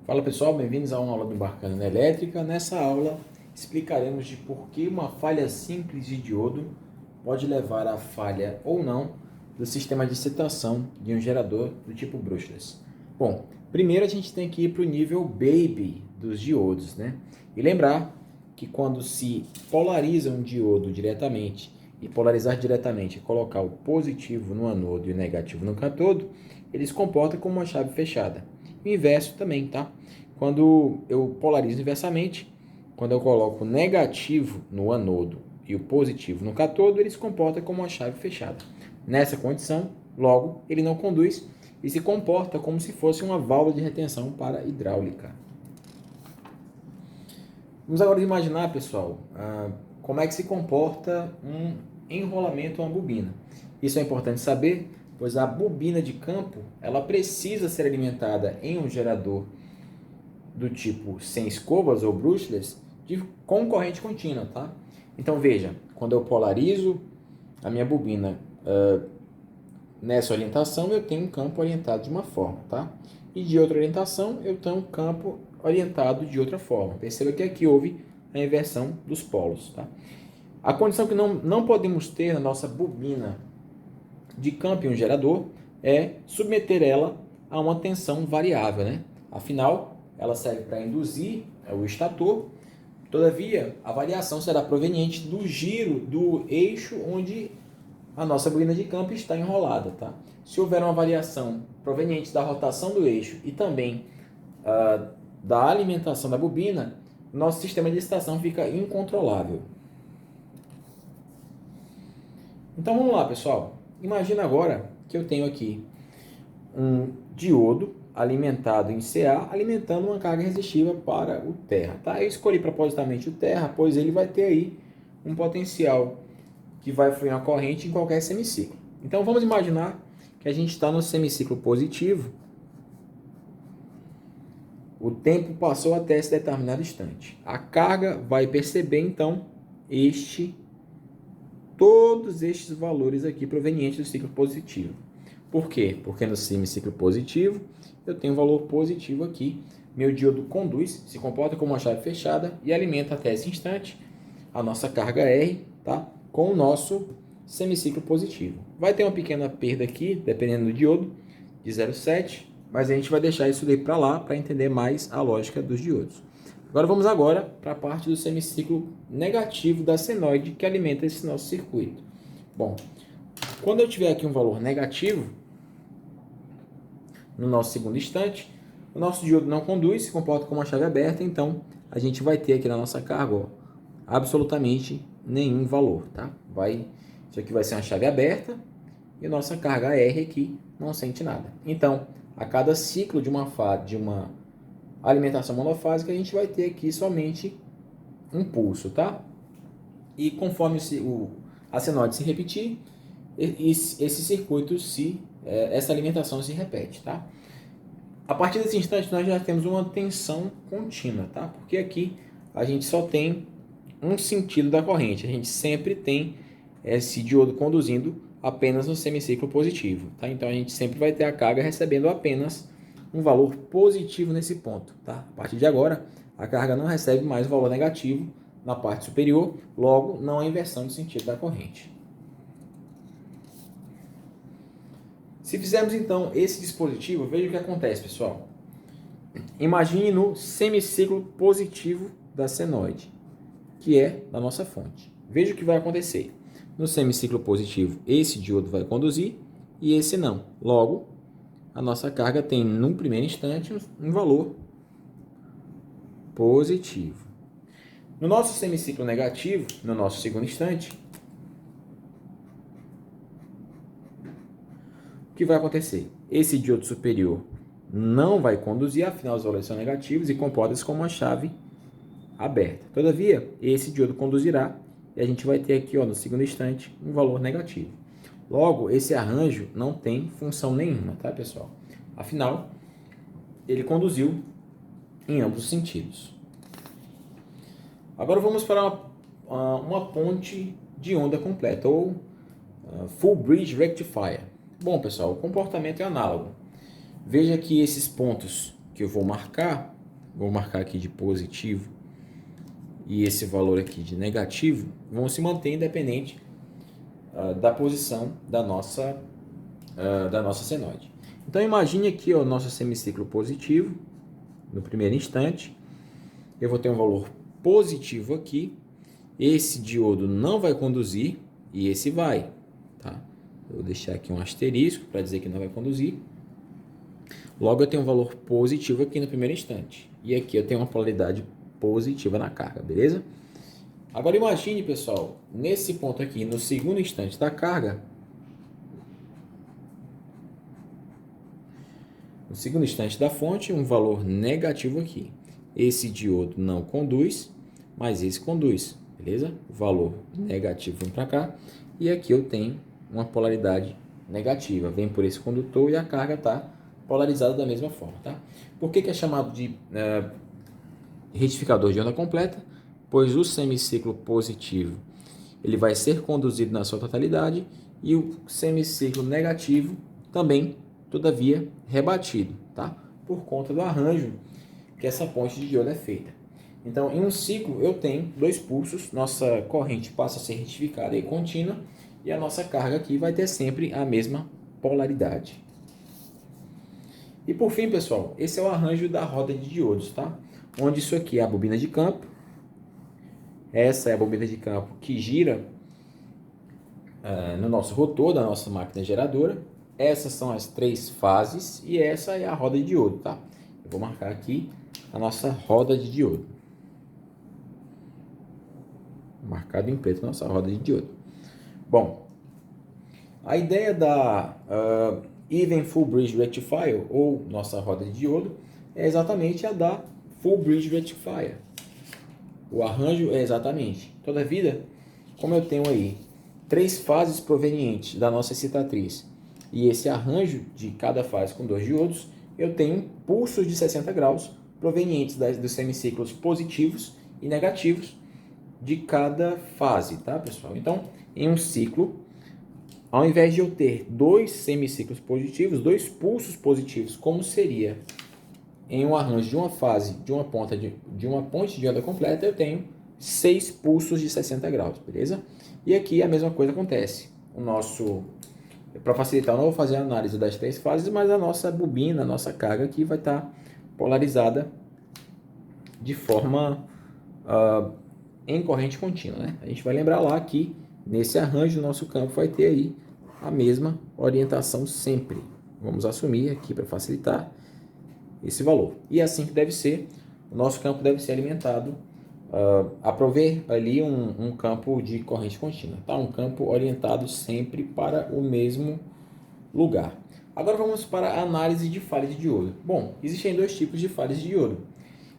Fala pessoal, bem-vindos a uma aula do Embarcando na Elétrica. Nessa aula explicaremos de por que uma falha simples de diodo pode levar à falha ou não do sistema de excitação de um gerador do tipo brushless. Bom, primeiro a gente tem que ir para o nível baby dos diodos, né? E lembrar que quando se polariza um diodo diretamente e polarizar diretamente, colocar o positivo no anodo e o negativo no cátodo, ele se comporta como uma chave fechada. O inverso também, tá? Quando eu polarizo inversamente, quando eu coloco o negativo no anodo e o positivo no cátodo, ele se comporta como uma chave fechada. Nessa condição, logo, ele não conduz e se comporta como se fosse uma válvula de retenção para hidráulica. Vamos agora imaginar, pessoal, como é que se comporta um enrolamento a uma bobina. Isso é importante saber, pois a bobina de campo ela precisa ser alimentada em um gerador do tipo sem escovas ou brushless com corrente contínua, tá? Então veja, quando eu polarizo a minha bobina nessa orientação, eu tenho um campo orientado de uma forma, tá? E de outra orientação, eu tenho um campo orientado de outra forma. Perceba que aqui houve a inversão dos polos, tá? A condição que não podemos ter na nossa bobina de campo em um gerador é submeter ela a uma tensão variável, né? Afinal, ela serve para induzir o estator. Todavia, a variação será proveniente do giro do eixo onde a nossa bobina de campo está enrolada, tá? Se houver uma variação proveniente da rotação do eixo e também da alimentação da bobina, nosso sistema de excitação fica incontrolável. Então vamos lá, pessoal. Imagina agora que eu tenho aqui um diodo alimentado em CA, alimentando uma carga resistiva para o terra. Tá? Eu escolhi propositalmente o terra, pois ele vai ter aí um potencial que vai fluir uma corrente em qualquer semiciclo. Então vamos imaginar que a gente está no semiciclo positivo. O tempo passou até esse determinado instante. A carga vai perceber então todos estes valores aqui provenientes do ciclo positivo. Por quê? Porque no semiciclo positivo eu tenho um valor positivo aqui. Meu diodo conduz, se comporta como uma chave fechada e alimenta até esse instante a nossa carga R, tá? Com o nosso semiciclo positivo. Vai ter uma pequena perda aqui, dependendo do diodo, de 0,7, mas a gente vai deixar isso daí para lá para entender mais a lógica dos diodos. Agora vamos para a parte do semiciclo negativo da senoide que alimenta esse nosso circuito. Bom, quando eu tiver aqui um valor negativo, no nosso segundo instante, o nosso diodo não conduz, se comporta como uma chave aberta, então a gente vai ter aqui na nossa carga absolutamente nenhum valor, tá? Isso aqui vai ser uma chave aberta e a nossa carga R aqui não sente nada. Então, a cada ciclo de uma alimentação monofásica, a gente vai ter aqui somente um pulso, tá? E conforme a senoide se repetir, esse circuito essa alimentação se repete, tá? A partir desse instante, nós já temos uma tensão contínua, tá? Porque aqui a gente só tem um sentido da corrente. A gente sempre tem esse diodo conduzindo apenas no semiciclo positivo, tá? Então a gente sempre vai ter a carga recebendo apenas um valor positivo nesse ponto, tá? A partir de agora, a carga não recebe mais valor negativo na parte superior, logo não há inversão de sentido da corrente. Se fizermos então esse dispositivo, veja o que acontece, pessoal. Imagine no semiciclo positivo da senoide, que é da nossa fonte. Veja o que vai acontecer. No semiciclo positivo, esse diodo vai conduzir e esse não. Logo, a nossa carga tem, num primeiro instante, um valor positivo. No nosso semiciclo negativo, no nosso segundo instante, o que vai acontecer? Esse diodo superior não vai conduzir, afinal os valores são negativos e comporta-se como uma chave aberta. Todavia, esse diodo conduzirá e a gente vai ter aqui, no segundo instante, um valor negativo. Logo, esse arranjo não tem função nenhuma, tá, pessoal? Afinal, ele conduziu em ambos os sentidos. Agora vamos para uma ponte de onda completa, ou Full Bridge Rectifier. Bom, pessoal, o comportamento é análogo. Veja que esses pontos que eu vou marcar vou marcar aqui de positivo, e esse valor aqui de negativo, vão se manter independente da posição da nossa senoide. Então imagine aqui o nosso semiciclo positivo, no primeiro instante, eu vou ter um valor positivo aqui, esse diodo não vai conduzir e esse vai, tá? Eu vou deixar aqui um asterisco para dizer que não vai conduzir. Logo eu tenho um valor positivo aqui no primeiro instante, e aqui eu tenho uma polaridade positiva na carga, beleza? Agora imagine, pessoal, nesse ponto aqui, no segundo instante da carga, no segundo instante da fonte, um valor negativo aqui. Esse diodo não conduz, mas esse conduz, beleza? O valor negativo vem para cá, e aqui eu tenho uma polaridade negativa. Vem por esse condutor e a carga está polarizada da mesma forma, tá? Por que é chamado de retificador de onda completa? Pois o semiciclo positivo ele vai ser conduzido na sua totalidade e o semiciclo negativo também, todavia, rebatido, tá? Por conta do arranjo que essa ponte de diodo é feita. Então, em um ciclo, eu tenho 2 pulsos, nossa corrente passa a ser retificada e contínua, e a nossa carga aqui vai ter sempre a mesma polaridade. E por fim, pessoal, esse é o arranjo da roda de diodos, tá? Onde isso aqui é a bobina de campo, essa é a bobina de campo que gira no nosso rotor da nossa máquina geradora. Essas são as 3 fases e essa é a roda de diodo, tá? Eu vou marcar aqui a nossa roda de diodo. Marcado em preto a nossa roda de diodo. Bom, a ideia da Even Full Bridge Rectifier, ou nossa roda de diodo, é exatamente a da Full Bridge Rectifier. O arranjo é exatamente. Todavia, como eu tenho aí 3 fases provenientes da nossa excitatriz e esse arranjo de cada fase com 2 diodos, eu tenho pulsos de 60 graus provenientes dos semiciclos positivos e negativos de cada fase, tá, pessoal? Então, em um ciclo, ao invés de eu ter 2 semiciclos positivos, 2 pulsos positivos, como seria em um arranjo de uma fase, de uma ponte de onda completa, eu tenho 6 pulsos de 60 graus, beleza? E aqui a mesma coisa acontece. Para facilitar, eu não vou fazer a análise das 3 fases, mas a nossa bobina, a nossa carga aqui vai estar polarizada de forma em corrente contínua, né? A gente vai lembrar lá que nesse arranjo o nosso campo vai ter aí a mesma orientação sempre. Vamos assumir aqui para facilitar esse valor. E é assim que deve ser, o nosso campo deve ser alimentado a prover ali um campo de corrente contínua, tá? Um campo orientado sempre para o mesmo lugar. Agora vamos para a análise de falha de diodo. Bom, existem 2 tipos de falhas de diodo.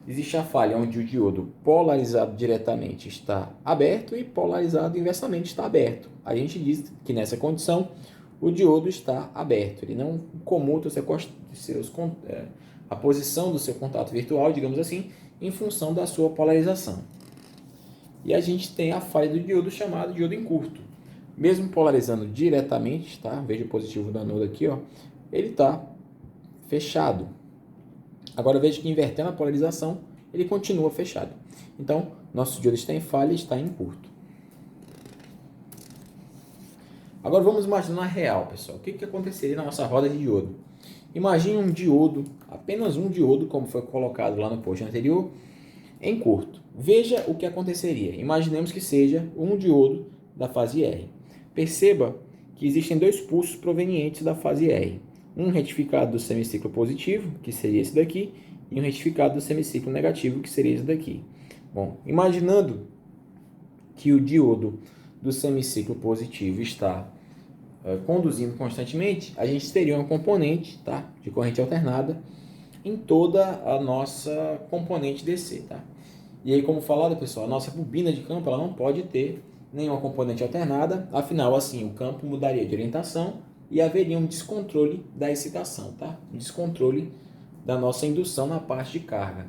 Existe a falha onde o diodo polarizado diretamente está aberto e polarizado inversamente está aberto. A gente diz que nessa condição o diodo está aberto, ele não comuta a posição do seu contato virtual, digamos assim, em função da sua polarização. E a gente tem a falha do diodo chamado diodo em curto. Mesmo polarizando diretamente, tá? Veja o positivo da anodo aqui, ó, ele está fechado. Agora veja que invertendo a polarização, ele continua fechado. Então, nosso diodo está em falha e está em curto. Agora vamos imaginar real, pessoal. O que aconteceria na nossa roda de diodo? Imagine um diodo, apenas um diodo, como foi colocado lá no post anterior, em curto. Veja o que aconteceria. Imaginemos que seja um diodo da fase R. Perceba que existem 2 pulsos provenientes da fase R. Um retificado do semiciclo positivo, que seria esse daqui, e um retificado do semiciclo negativo, que seria esse daqui. Bom, imaginando que o diodo do semiciclo positivo está conduzindo constantemente, a gente teria uma componente, tá, de corrente alternada em toda a nossa componente DC, tá? E aí, como falado, pessoal, a nossa bobina de campo ela não pode ter nenhuma componente alternada, afinal, assim, o campo mudaria de orientação e haveria um descontrole da excitação, tá? Um descontrole da nossa indução na parte de carga.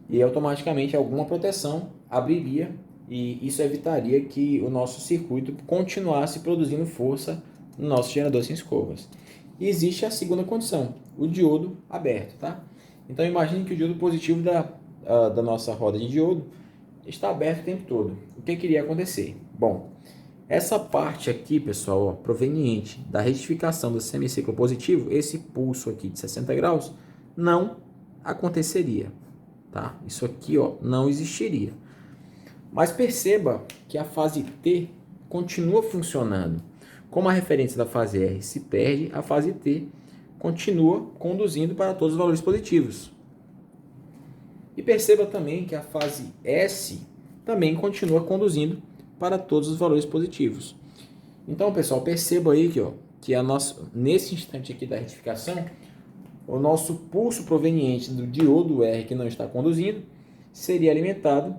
E automaticamente alguma proteção abriria e isso evitaria que o nosso circuito continuasse produzindo força no nosso gerador sem escovas. E existe a segunda condição, o diodo aberto, tá? Então imagine que o diodo positivo da nossa roda de diodo está aberto o tempo todo. O que iria acontecer? Bom, essa parte aqui, pessoal, ó, proveniente da retificação do semiciclo positivo, esse pulso aqui de 60 graus, não aconteceria, tá? Isso aqui, ó, não existiria. Mas perceba que a fase T continua funcionando. Como a referência da fase R se perde, a fase T continua conduzindo para todos os valores positivos. E perceba também que a fase S também continua conduzindo para todos os valores positivos. Então, pessoal, perceba aí que nesse instante aqui da retificação, o nosso pulso proveniente do diodo R que não está conduzindo seria alimentado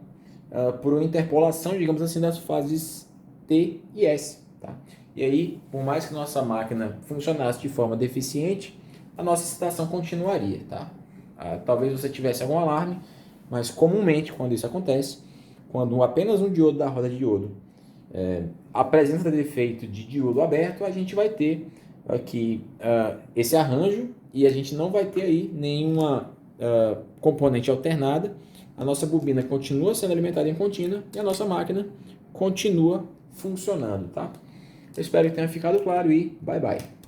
por uma interpolação, digamos assim, das fases T e S. Tá? E aí, por mais que nossa máquina funcionasse de forma deficiente, a nossa excitação continuaria. Tá? Talvez você tivesse algum alarme, mas comumente, quando isso acontece, quando apenas um diodo da roda de diodo apresenta defeito de diodo aberto, a gente vai ter aqui esse arranjo e a gente não vai ter aí nenhuma componente alternada. A nossa bobina continua sendo alimentada em contínua e a nossa máquina continua funcionando, tá? Eu espero que tenha ficado claro e bye bye.